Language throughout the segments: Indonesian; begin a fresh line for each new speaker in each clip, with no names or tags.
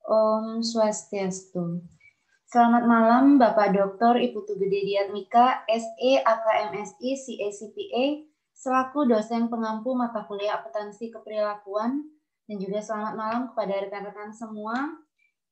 Om Swastiastu. Selamat malam Bapak Dr. Iputu Gede Diatmika, SE, AKMSI, CA-CPA, selaku dosen pengampu mata kuliah akuntansi keperilakuan, dan juga selamat malam kepada rekan-rekan semua.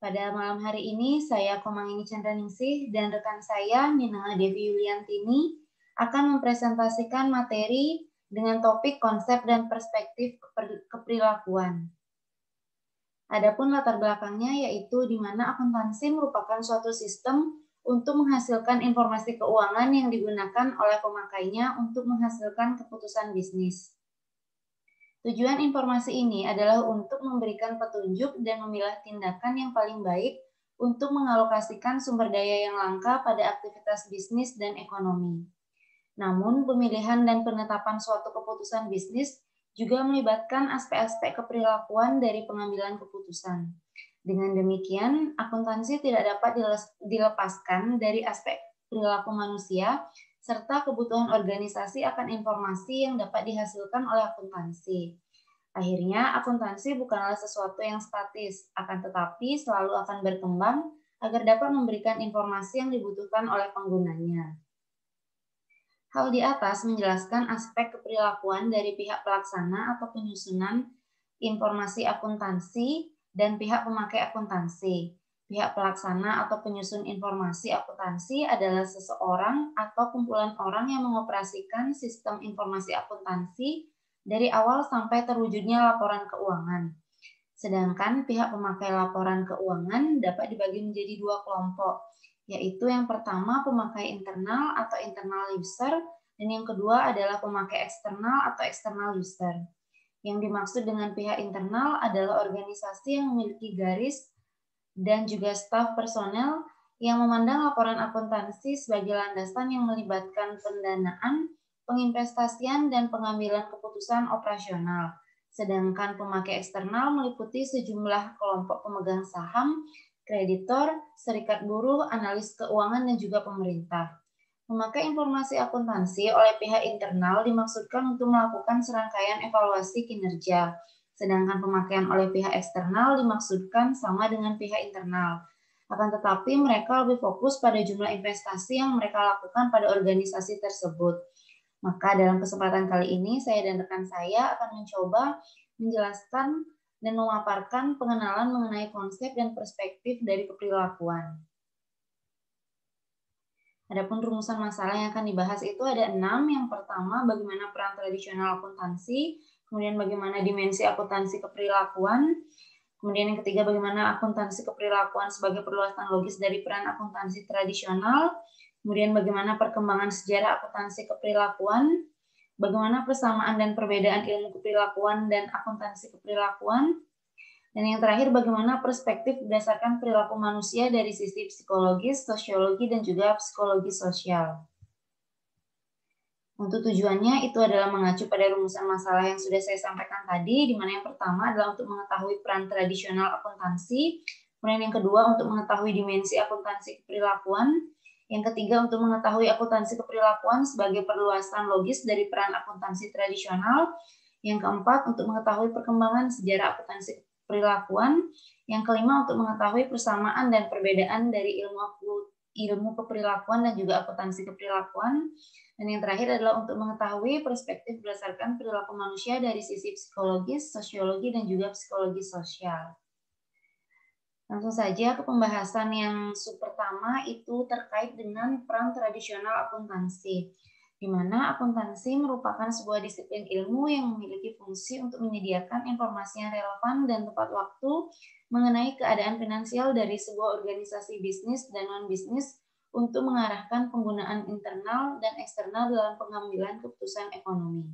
Pada malam hari ini, saya Komangini Chandraningsih dan rekan saya, Minanga Devi Yuliantini, akan mempresentasikan materi dengan topik konsep dan perspektif keperilakuan. Adapun latar belakangnya yaitu di mana akuntansi merupakan suatu sistem untuk menghasilkan informasi keuangan yang digunakan oleh pemakainya untuk menghasilkan keputusan bisnis. Tujuan informasi ini adalah untuk memberikan petunjuk dan memilah tindakan yang paling baik untuk mengalokasikan sumber daya yang langka pada aktivitas bisnis dan ekonomi. Namun, pemilihan dan penetapan suatu keputusan bisnis juga melibatkan aspek-aspek keperilakuan dari pengambilan keputusan. Dengan demikian, akuntansi tidak dapat dilepaskan dari aspek perilaku manusia serta kebutuhan organisasi akan informasi yang dapat dihasilkan oleh akuntansi. Akhirnya, akuntansi bukanlah sesuatu yang statis, akan tetapi selalu akan berkembang agar dapat memberikan informasi yang dibutuhkan oleh penggunanya. Hal di atas menjelaskan aspek keperilakuan dari pihak pelaksana atau penyusunan informasi akuntansi dan pihak pemakai akuntansi. Pihak pelaksana atau penyusun informasi akuntansi adalah seseorang atau kumpulan orang yang mengoperasikan sistem informasi akuntansi dari awal sampai terwujudnya laporan keuangan. Sedangkan pihak pemakai laporan keuangan dapat dibagi menjadi dua kelompok, yaitu yang pertama pemakai internal atau internal user, dan yang kedua adalah pemakai eksternal atau external user. Yang dimaksud dengan pihak internal adalah organisasi yang memiliki garis dan juga staf personel yang memandang laporan akuntansi sebagai landasan yang melibatkan pendanaan, penginvestasian, dan pengambilan keputusan operasional. Sedangkan pemakai eksternal meliputi sejumlah kelompok pemegang saham, kreditor, serikat buruh, analis keuangan, dan juga pemerintah. Memakai informasi akuntansi oleh pihak internal dimaksudkan untuk melakukan serangkaian evaluasi kinerja, sedangkan pemakaian oleh pihak eksternal dimaksudkan sama dengan pihak internal. Akan tetapi mereka lebih fokus pada jumlah investasi yang mereka lakukan pada organisasi tersebut. Maka dalam kesempatan kali ini saya dan rekan saya akan mencoba menjelaskan dan memaparkan pengenalan mengenai konsep dan perspektif dari keperilakuan. Adapun rumusan masalah yang akan dibahas itu ada 6. Yang pertama, bagaimana peran tradisional akuntansi, kemudian bagaimana dimensi akuntansi keperilakuan, kemudian yang ketiga, bagaimana akuntansi keperilakuan sebagai perluasan logis dari peran akuntansi tradisional, kemudian bagaimana perkembangan sejarah akuntansi keperilakuan, bagaimana persamaan dan perbedaan ilmu keperilakuan dan akuntansi keperilakuan, dan yang terakhir, bagaimana perspektif berdasarkan perilaku manusia dari sisi psikologis, sosiologi, dan juga psikologi sosial. Untuk tujuannya itu adalah mengacu pada rumusan masalah yang sudah saya sampaikan tadi, di mana yang pertama adalah untuk mengetahui peran tradisional akuntansi, kemudian yang kedua untuk mengetahui dimensi akuntansi keperilakuan, yang ketiga untuk mengetahui akuntansi keperilakuan sebagai perluasan logis dari peran akuntansi tradisional, yang keempat untuk mengetahui perkembangan sejarah akuntansi keperilakuan, yang kelima untuk mengetahui persamaan dan perbedaan dari ilmu keperilakuan dan juga akuntansi keperilakuan, dan yang terakhir adalah untuk mengetahui perspektif berdasarkan perilaku manusia dari sisi psikologis, sosiologi, dan juga psikologi sosial. Langsung saja ke pembahasan yang pertama itu terkait dengan peran tradisional akuntansi, di mana akuntansi merupakan sebuah disiplin ilmu yang memiliki fungsi untuk menyediakan informasi yang relevan dan tepat waktu mengenai keadaan finansial dari sebuah organisasi bisnis dan non-bisnis untuk mengarahkan penggunaan internal dan eksternal dalam pengambilan keputusan ekonomi.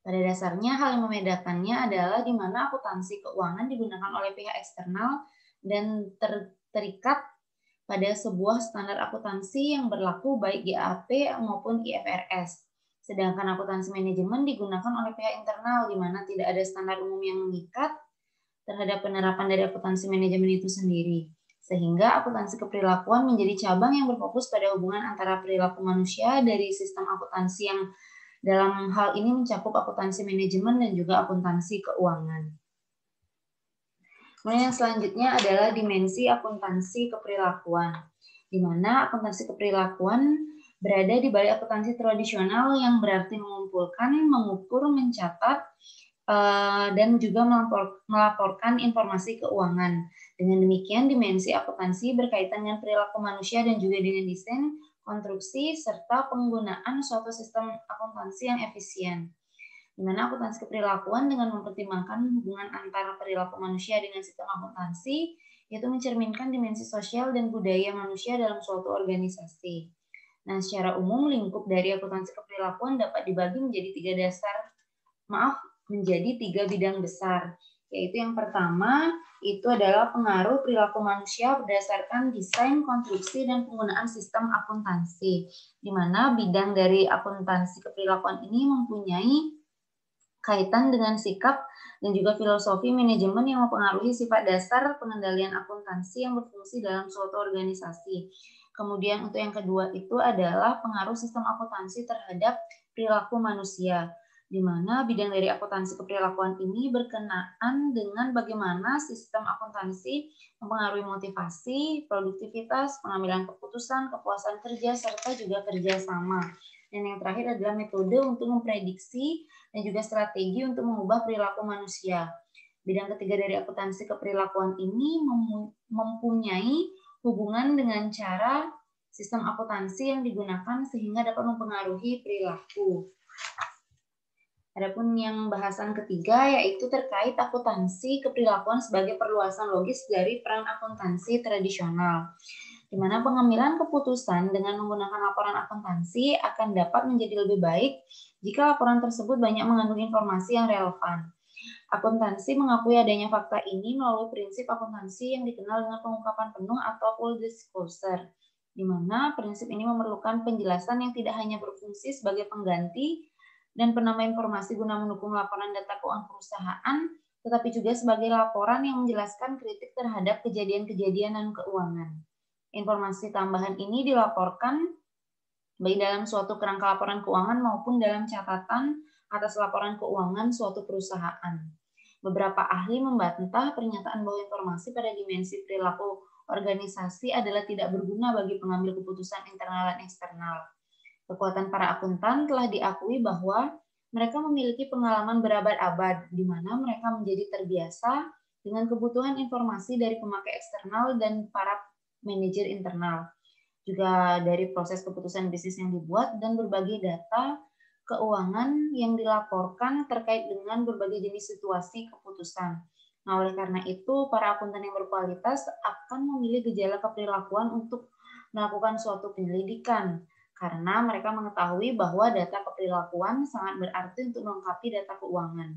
Pada dasarnya, hal yang membedakannya adalah di mana akuntansi keuangan digunakan oleh pihak eksternal dan terikat pada sebuah standar akuntansi yang berlaku baik GAAP maupun IFRS. Sedangkan akuntansi manajemen digunakan oleh pihak internal di mana tidak ada standar umum yang mengikat terhadap penerapan dari akuntansi manajemen itu sendiri. Sehingga akuntansi keperilakuan menjadi cabang yang berfokus pada hubungan antara perilaku manusia dari sistem akuntansi yang dalam hal ini mencakup akuntansi manajemen dan juga akuntansi keuangan. Kemudian yang selanjutnya adalah dimensi akuntansi keperilakuan, di mana akuntansi keperilakuan berada di balik akuntansi tradisional yang berarti mengumpulkan, mengukur, mencatat, dan juga melaporkan informasi keuangan. Dengan demikian, dimensi akuntansi berkaitan dengan perilaku manusia dan juga dengan desain, konstruksi, serta penggunaan suatu sistem akuntansi yang efisien. Di mana akuntansi keperilakuan dengan mempertimbangkan hubungan antara perilaku manusia dengan sistem akuntansi, yaitu mencerminkan dimensi sosial dan budaya manusia dalam suatu organisasi. Nah, secara umum lingkup dari akuntansi keperilakuan dapat dibagi menjadi tiga bidang besar, yaitu yang pertama itu adalah pengaruh perilaku manusia berdasarkan desain, konstruksi, dan penggunaan sistem akuntansi, di mana bidang dari akuntansi keperilakuan ini mempunyai kaitan dengan sikap dan juga filosofi manajemen yang mempengaruhi sifat dasar pengendalian akuntansi yang berfungsi dalam suatu organisasi. Kemudian untuk yang kedua itu adalah pengaruh sistem akuntansi terhadap perilaku manusia, di mana bidang dari akuntansi keperilakuan ini berkenaan dengan bagaimana sistem akuntansi mempengaruhi motivasi, produktivitas, pengambilan keputusan, kepuasan kerja, serta juga kerjasama. Dan yang terakhir adalah metode untuk memprediksi dan juga strategi untuk mengubah perilaku manusia. Bidang ketiga dari akuntansi keperilakuan ini mempunyai hubungan dengan cara sistem akuntansi yang digunakan sehingga dapat mempengaruhi perilaku. Adapun yang bahasan ketiga yaitu terkait akuntansi keperilakuan sebagai perluasan logis dari peran akuntansi tradisional, di mana pengambilan keputusan dengan menggunakan laporan akuntansi akan dapat menjadi lebih baik jika laporan tersebut banyak mengandung informasi yang relevan. Akuntansi mengakui adanya fakta ini melalui prinsip akuntansi yang dikenal dengan pengungkapan penuh atau full disclosure, di mana prinsip ini memerlukan penjelasan yang tidak hanya berfungsi sebagai pengganti dan penambah informasi guna mendukung laporan data keuangan perusahaan, tetapi juga sebagai laporan yang menjelaskan kritik terhadap kejadian-kejadian dan keuangan. Informasi tambahan ini dilaporkan baik dalam suatu kerangka laporan keuangan maupun dalam catatan atas laporan keuangan suatu perusahaan. Beberapa ahli membantah pernyataan bahwa informasi pada dimensi perilaku organisasi adalah tidak berguna bagi pengambil keputusan internal dan eksternal. Kekuatan para akuntan telah diakui bahwa mereka memiliki pengalaman berabad-abad, di mana mereka menjadi terbiasa dengan kebutuhan informasi dari pemakai eksternal dan para manajer internal, juga dari proses keputusan bisnis yang dibuat dan berbagai data keuangan yang dilaporkan terkait dengan berbagai jenis situasi keputusan. Nah, oleh karena itu, para akuntan yang berkualitas akan memilih gejala keperilakuan untuk melakukan suatu penyelidikan, karena mereka mengetahui bahwa data keperilakuan sangat berarti untuk melengkapi data keuangan.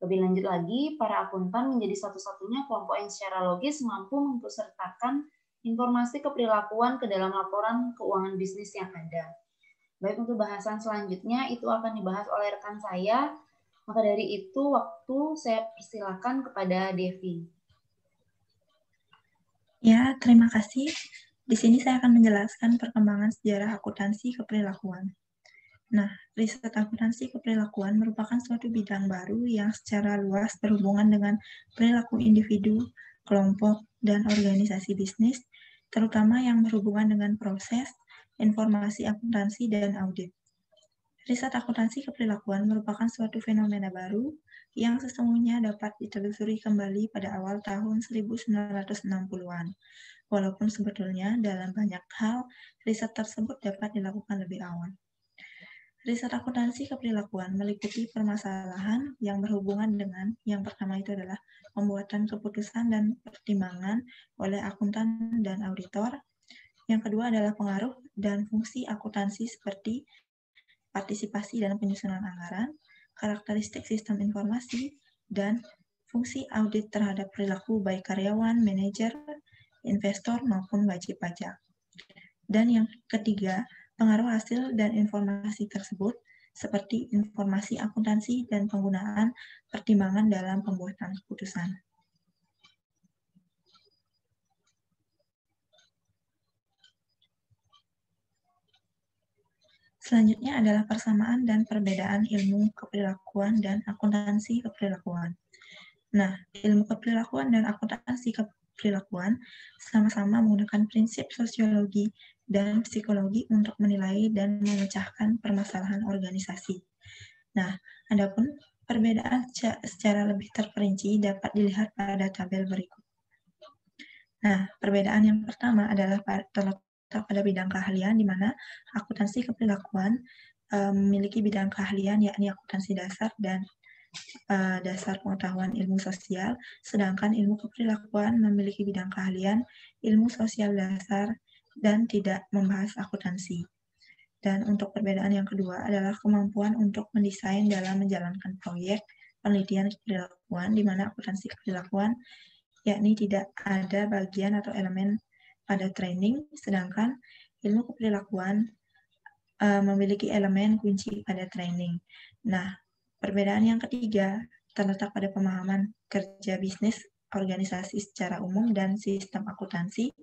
Lebih lanjut lagi, para akuntan menjadi satu-satunya kelompok yang secara logis mampu mempesertakan informasi keperilakuan ke dalam laporan keuangan bisnis yang ada. Baik, untuk bahasan selanjutnya itu akan dibahas oleh rekan saya. Maka dari itu, waktu saya persilakan kepada Devi.
Ya, terima kasih. Di sini saya akan menjelaskan perkembangan sejarah akuntansi keperilakuan. Nah, riset akuntansi keperilakuan merupakan suatu bidang baru yang secara luas berhubungan dengan perilaku individu, kelompok, dan organisasi bisnis, terutama yang berhubungan dengan proses, informasi akuntansi, dan audit. Riset akuntansi keperilakuan merupakan suatu fenomena baru yang sesungguhnya dapat ditelusuri kembali pada awal tahun 1960-an. Walaupun sebetulnya dalam banyak hal, riset tersebut dapat dilakukan lebih awal. Riset akuntansi keperilakuan meliputi permasalahan yang berhubungan dengan yang pertama itu adalah pembuatan keputusan dan pertimbangan oleh akuntan dan auditor. Yang kedua adalah pengaruh dan fungsi akuntansi seperti partisipasi dalam penyusunan anggaran, karakteristik sistem informasi, dan fungsi audit terhadap perilaku baik karyawan, manajer, investor, maupun wajib pajak. Dan yang ketiga, pengaruh hasil dan informasi tersebut seperti informasi akuntansi dan penggunaan pertimbangan dalam pembuatan keputusan. Selanjutnya adalah persamaan dan perbedaan ilmu keperilakuan dan akuntansi keperilakuan. Nah, ilmu keperilakuan dan akuntansi keperilakuan sama-sama menggunakan prinsip sosiologi dan psikologi untuk menilai dan memecahkan permasalahan organisasi. Nah, adapun perbedaan secara lebih terperinci dapat dilihat pada tabel berikut. Nah, perbedaan yang pertama adalah terletak pada bidang keahlian, di mana akuntansi keperilakuan memiliki bidang keahlian yakni akuntansi dasar dan dasar pengetahuan ilmu sosial, sedangkan ilmu keperilakuan memiliki bidang keahlian ilmu sosial dasar dan tidak membahas akuntansi. Dan untuk perbedaan yang kedua adalah kemampuan untuk mendesain dalam menjalankan proyek penelitian keperilakuan, di mana akuntansi keperilakuan yakni tidak ada bagian atau elemen pada training, sedangkan ilmu keperilakuan memiliki elemen kunci pada training. Nah, perbedaan yang ketiga terletak pada pemahaman kerja bisnis organisasi secara umum dan sistem akuntansi,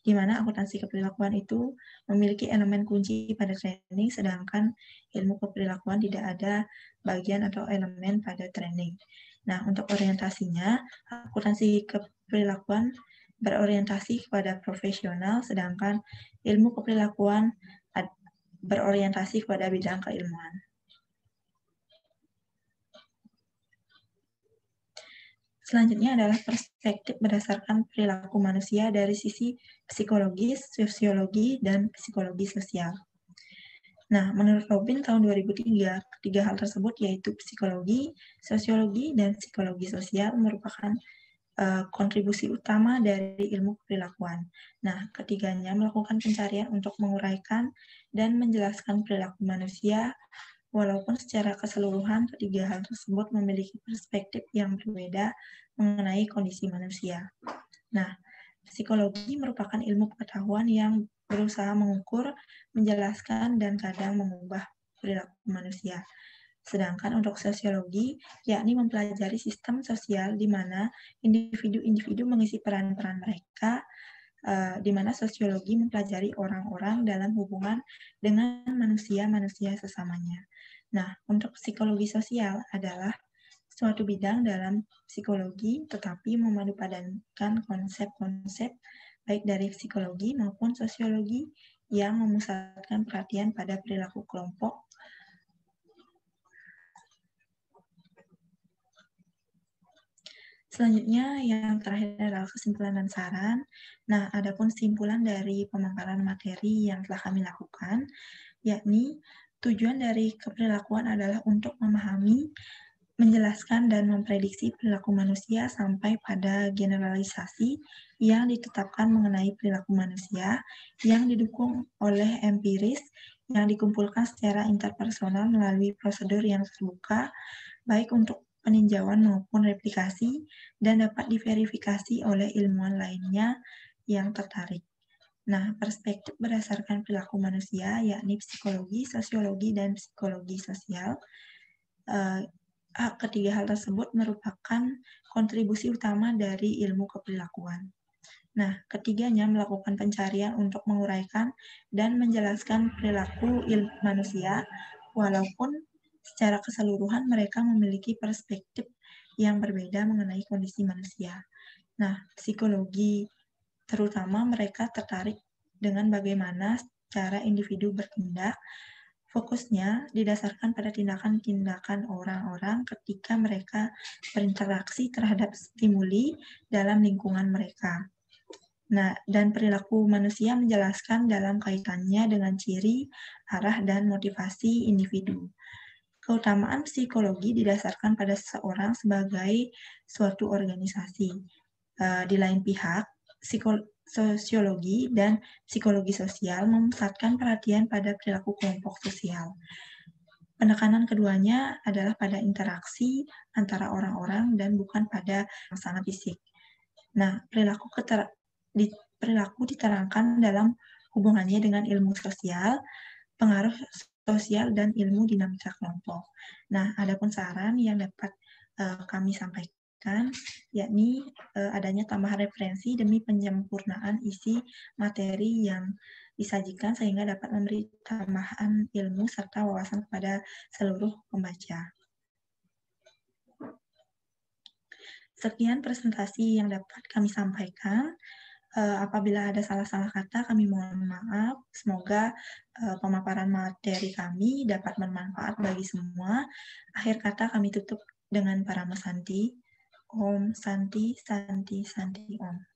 di mana akuntansi keperilakuan itu memiliki elemen kunci pada training, sedangkan ilmu keperilakuan tidak ada bagian atau elemen pada training. Nah, untuk orientasinya, akuntansi keperilakuan berorientasi kepada profesional, sedangkan ilmu keperilakuan berorientasi kepada bidang keilmuan. Selanjutnya adalah perspektif berdasarkan perilaku manusia dari sisi psikologis, sosiologi, dan psikologi sosial. Nah, menurut Robin tahun 2003, ketiga hal tersebut yaitu psikologi, sosiologi, dan psikologi sosial merupakan kontribusi utama dari ilmu perilakuan. Nah, ketiganya melakukan pencarian untuk menguraikan dan menjelaskan perilaku manusia, walaupun secara keseluruhan ketiga hal tersebut memiliki perspektif yang berbeda mengenai kondisi manusia. Nah, psikologi merupakan ilmu pengetahuan yang berusaha mengukur, menjelaskan, dan kadang mengubah perilaku manusia. Sedangkan untuk sosiologi, yakni mempelajari sistem sosial di mana individu-individu mengisi peran-peran mereka, di mana sosiologi mempelajari orang-orang dalam hubungan dengan manusia-manusia sesamanya. Nah, untuk psikologi sosial adalah suatu bidang dalam psikologi, tetapi memadupadankan konsep-konsep baik dari psikologi maupun sosiologi yang memusatkan perhatian pada perilaku kelompok. Selanjutnya, yang terakhir adalah kesimpulan dan saran. Nah, adapun kesimpulan dari pemaparan materi yang telah kami lakukan, yakni tujuan dari keperilakuan adalah untuk memahami, menjelaskan, dan memprediksi perilaku manusia sampai pada generalisasi yang ditetapkan mengenai perilaku manusia yang didukung oleh empiris yang dikumpulkan secara interpersonal melalui prosedur yang terbuka, baik untuk peninjauan maupun replikasi, dan dapat diverifikasi oleh ilmuwan lainnya yang tertarik. Nah, perspektif berdasarkan perilaku manusia, yakni psikologi, sosiologi, dan psikologi sosial, ketiga hal tersebut merupakan kontribusi utama dari ilmu keperilakuan. Nah, ketiganya melakukan pencarian untuk menguraikan dan menjelaskan perilaku manusia, walaupun secara keseluruhan mereka memiliki perspektif yang berbeda mengenai kondisi manusia. Nah, psikologi terutama mereka tertarik dengan bagaimana cara individu bertindak. Fokusnya didasarkan pada tindakan-tindakan orang-orang ketika mereka berinteraksi terhadap stimuli dalam lingkungan mereka. Nah, dan perilaku manusia menjelaskan dalam kaitannya dengan ciri, arah, dan motivasi individu. Keutamaan psikologi didasarkan pada seseorang sebagai suatu organisasi. Di lain pihak, sosiologi dan psikologi sosial memusatkan perhatian pada perilaku kelompok sosial. Penekanan keduanya adalah pada interaksi antara orang-orang dan bukan pada pasangan fisik. Nah, perilaku diterangkan dalam hubungannya dengan ilmu sosial, pengaruh sosial, dan ilmu dinamika kelompok. Nah, adapun saran yang dapat kami sampaikan, yakni adanya tambahan referensi demi penyempurnaan isi materi yang disajikan sehingga dapat memberi tambahan ilmu serta wawasan kepada seluruh pembaca. Sekian presentasi yang dapat kami sampaikan. Apabila ada salah-salah kata, kami mohon maaf. Semoga pemaparan materi kami dapat bermanfaat bagi semua. Akhir kata kami tutup dengan Parama Santi. Om Santi, Santi, Santi, Om.